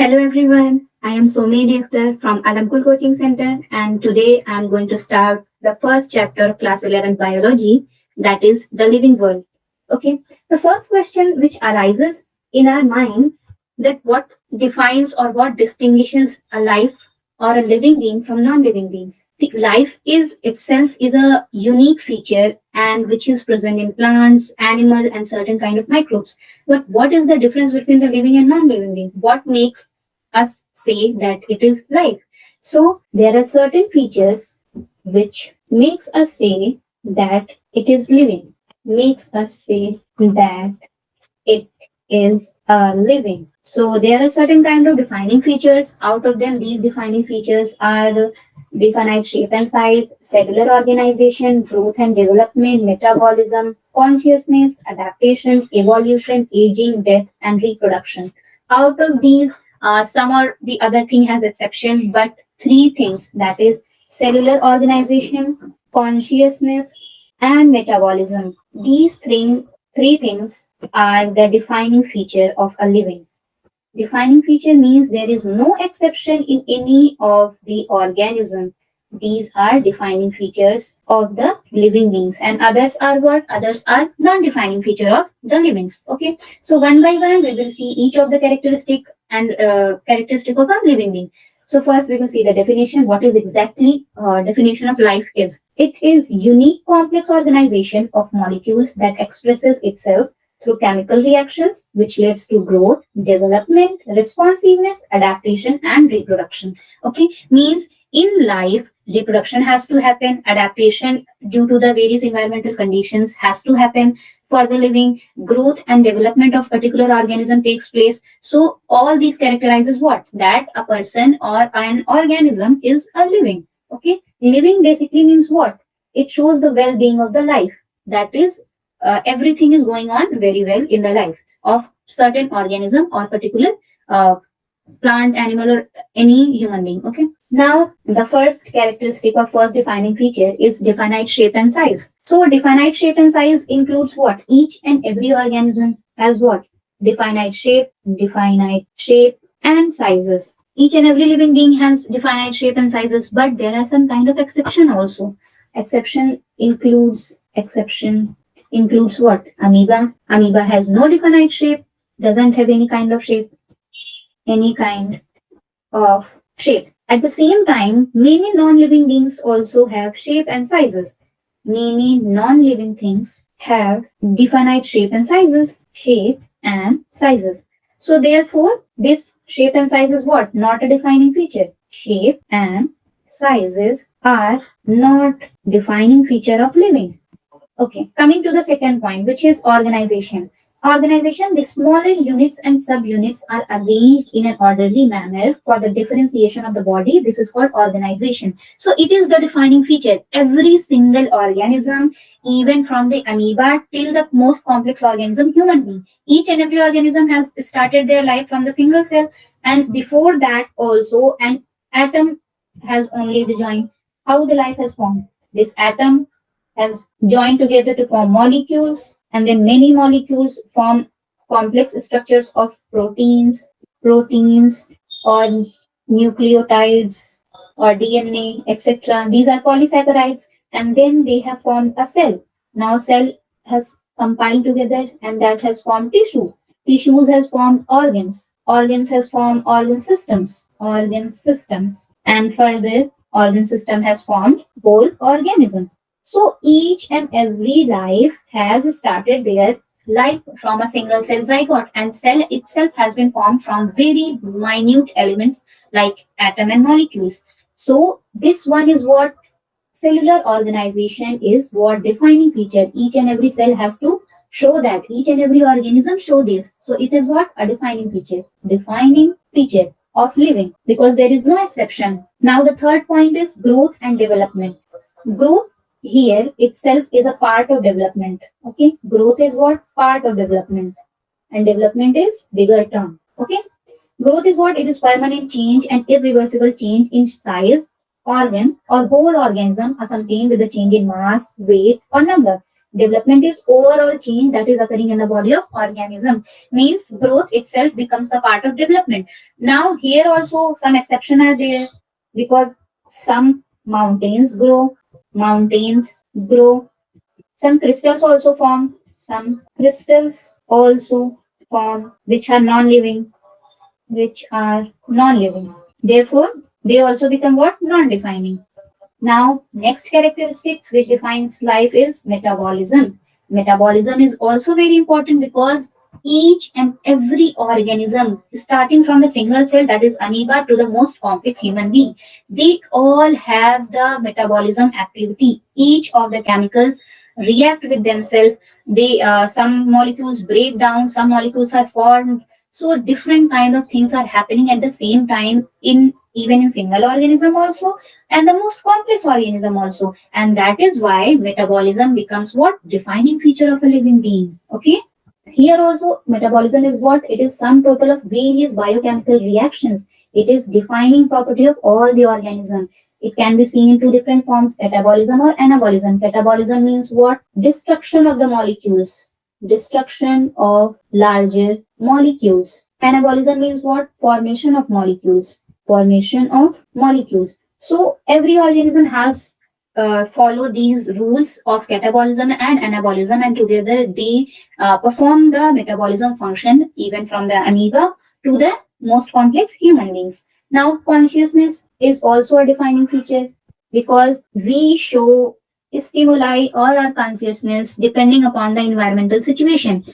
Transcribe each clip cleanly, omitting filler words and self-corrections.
Hello everyone, I am Somni Akhtar from Alamkul Coaching Center and today I am going to start the first chapter of class 11 biology, that is the living world. Okay, the first question which arises in our mind, that what defines or what distinguishes a life or a living being from non-living beings. The life is itself is a unique feature and which is present in plants, animals and certain kind of microbes. But what is the difference between the living and non-living being? What makes us say that it is life? So there are certain features which makes us say that it is living, makes us say that it is living. So there are certain kind of defining features. Out of them, these defining features are definite shape and size, cellular organization, growth and development, metabolism, consciousness, adaptation, evolution, aging, death, and reproduction. Out of these, some or the other thing has exception, but three things, that is cellular organization, consciousness, and metabolism. These three things are the defining feature of a living. Defining feature means there is no exception in any of the organism. These are defining features of the living beings, and others are what? Others are non-defining feature of the livings. Okay, so one by one we will see each of the characteristic of a living being. So first we will see the definition. What is exactly definition of life is? It is unique complex organization of molecules that expresses itself through chemical reactions, which leads to growth, development, responsiveness, adaptation, and reproduction. Okay, means in life, reproduction has to happen, adaptation due to the various environmental conditions has to happen for the living, growth and development of particular organism takes place. So all these characterizes what? That a person or an organism is a living. Okay, living basically means what? It shows the well-being of the life. That is, everything is going on very well in the life of certain organism or particular uh, plant, animal, or any human being. Okay. Now, the first characteristic or first defining feature is definite shape and size. So, definite shape and size includes what? Each and every organism has what? Definite shape, and sizes. Each and every living being has definite shape and sizes, but there are some kind of exception also. Exception includes what? Amoeba. Amoeba has no definite shape, doesn't have any kind of shape. At the same time, many non-living beings also have shape and sizes. Many non-living things have definite shape and sizes. So therefore, this shape and size is what? Not a defining feature. Shape and sizes are not defining feature of living. Okay, coming to the second point, which is organization. Organization, the smaller units and subunits are arranged in an orderly manner for the differentiation of the body. This is called organization. So it is the defining feature. Every single organism, even from the amoeba till the most complex organism, human being, each and every organism has started their life from the single cell, and before that also an atom has only the join. How the life has formed? This atom has joined together to form molecules, and then many molecules form complex structures of proteins or nucleotides or DNA, etc. These are polysaccharides, and then they have formed a cell. Now cell has compiled together and that has formed tissue. Tissues has formed organs. Organs has formed organ systems, and further organ system has formed whole organism. So each and every life has started their life from a single cell zygote, and cell itself has been formed from very minute elements like atom and molecules. So this one is what cellular organization is, what defining feature. Each and every cell has to show that, each and every organism show this. So it is what? A defining feature of living, because there is no exception. Now the third point is growth and development. Growth here itself is a part of development. Okay, growth is what? Part of development, and development is bigger term. Okay, growth is what? It is permanent change and irreversible change in size, organ, or whole organism accompanied with a change in mass, weight, or number. Development is overall change that is occurring in the body of organism. Means growth itself becomes the part of development. Now here also some exception are there, because some mountains grow, some crystals also form, which are non-living. Therefore, they also become what? Non-defining. Now, next characteristic which defines life is metabolism. Metabolism is also very important because each and every organism, starting from the single cell that is amoeba to the most complex human being, they all have the metabolism activity. Each of the chemicals react with themselves. They some molecules break down, some molecules are formed. So different kind of things are happening at the same time in even in single organism also, and the most complex organism also, and that is why metabolism becomes what? Defining feature of a living being. Okay, here also metabolism is what? It is sum total of various biochemical reactions. It is defining property of all the organism. It can be seen in two different forms: catabolism or anabolism. Catabolism means what? Destruction of the molecules, destruction of larger molecules. Anabolism means what? Formation of molecules. So every organism has follow these rules of catabolism and anabolism, and together they perform the metabolism function, even from the amoeba to the most complex human beings. Now, consciousness is also a defining feature because we show stimuli or our consciousness depending upon the environmental situation.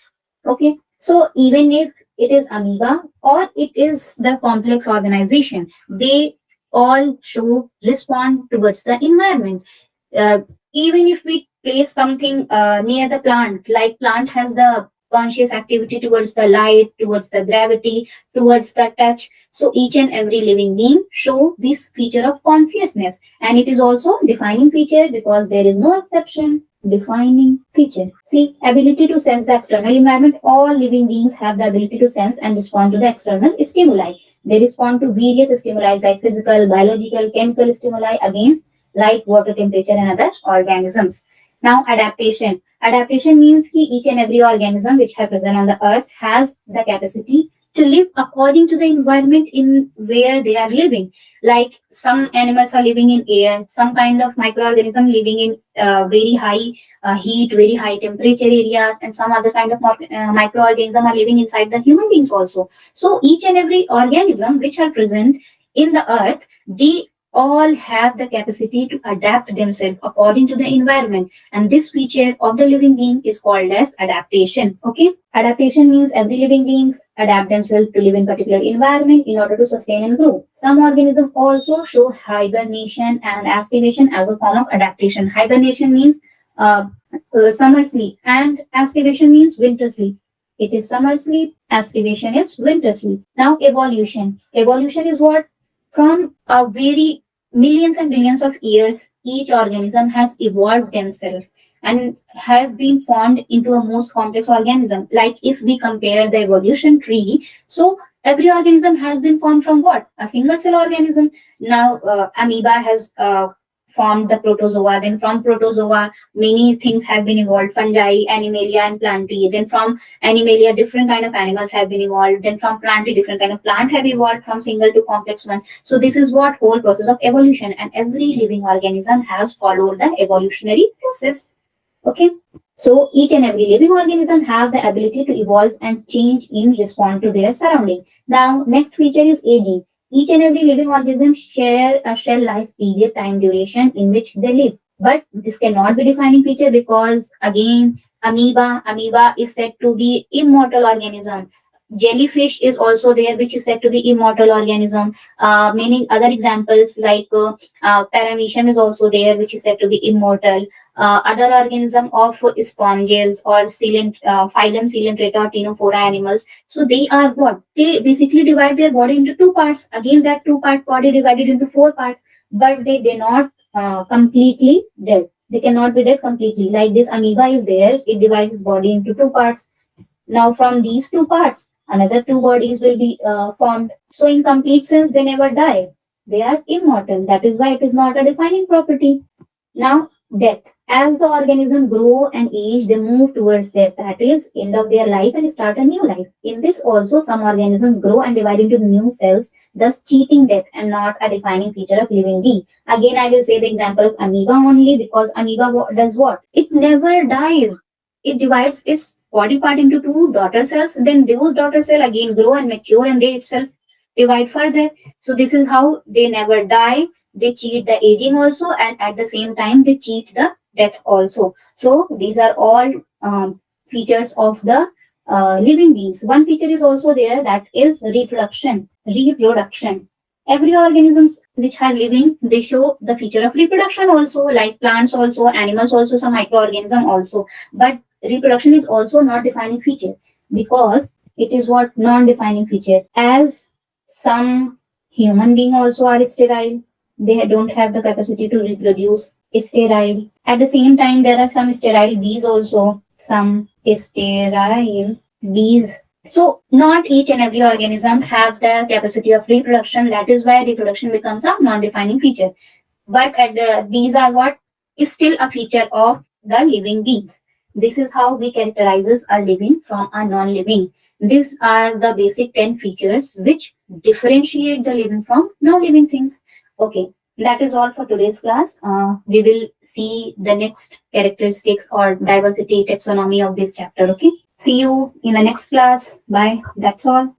Okay, so even if it is amoeba or it is the complex organization, they all show respond towards the environment. uh, Even if we place something near the plant, like plant has the conscious activity towards the light, towards the gravity, towards the touch, so each and every living being show this feature of consciousness, and it is also defining feature because there is no exception. Defining feature. See, ability to sense the external environment. All living beings have the ability to sense and respond to the external stimuli. They respond to various stimuli like physical, biological, chemical stimuli against light, water, temperature, and other organisms. Now, adaptation. Adaptation means that each and every organism which are present on the earth has the capacity to live according to the environment in where they are living. Like some animals are living in air, some kind of microorganism living in very high heat, very high temperature areas, and some other kind of microorganism are living inside the human beings also. So each and every organism which are present in the earth, they all have the capacity to adapt themselves according to the environment, and this feature of the living being is called as adaptation. Okay, adaptation means every living beings adapt themselves to live in particular environment in order to sustain and grow. Some organisms also show hibernation and aestivation as a form of adaptation. Hibernation means summer sleep, and aestivation means winter sleep. It is summer sleep, aestivation is winter sleep. Now, evolution. Evolution is what? From a very millions and billions of years, each organism has evolved themselves and have been formed into a most complex organism. Like if we compare the evolution tree, so every organism has been formed from what? A single cell organism. Now, amoeba has formed the protozoa. Then from protozoa, many things have been evolved: fungi, animalia, and plantae. Then from animalia, different kind of animals have been evolved. Then from plantae, different kind of plant have evolved from single to complex one. So this is what whole process of evolution, and every living organism has followed the evolutionary process. Okay, so each and every living organism have the ability to evolve and change in response to their surrounding. Now, next feature is aging. Each and every living organism share a shell life period, time duration in which they live. But this cannot be defining feature because again, amoeba is said to be immortal organism. Jellyfish is also there, which is said to be immortal organism. Many other examples like paramecium is also there, which is said to be immortal. Other organism of sponges or phylum coelenterata or ctenophora animals. So they are what? They basically divide their body into two parts. Again, that two-part body divided into four parts, but they not completely dead. They cannot be dead completely. Like this amoeba is there, it divides its body into two parts. Now, from these two parts, another two bodies will be formed. So, in complete sense, they never die. They are immortal. That is why it is not a defining property. Now, death. As the organism grow and age, they move towards death, that is end of their life, and start a new life. In this also, some organisms grow and divide into new cells, thus cheating death and not a defining feature of living being. Again, I will say the example of amoeba only, because amoeba does what? It never dies. It divides its body part into two daughter cells, then those daughter cells again grow and mature and they itself divide further. So this is how they never die. They cheat the aging also, and at the same time they cheat the death also. So these are all features of the living beings. One feature is also there, that is reproduction. Reproduction. Every organisms which are living, they show the feature of reproduction also, like plants also, animals also, some microorganism also. But reproduction is also not defining feature, because it is what? Non-defining feature. As some human being also are sterile, they don't have the capacity to reproduce, sterile. At the same time, there are some sterile bees also, some sterile bees. So not each and every organism have the capacity of reproduction. That is why reproduction becomes a non-defining feature. But these are what is still a feature of the living beings. This is how we characterizes a living from a non-living. These are the basic 10 features which differentiate the living from non-living things. Okay, that is all for today's class. We will see the next characteristics or diversity taxonomy of this chapter. Okay, see you in the next class. Bye. That's all.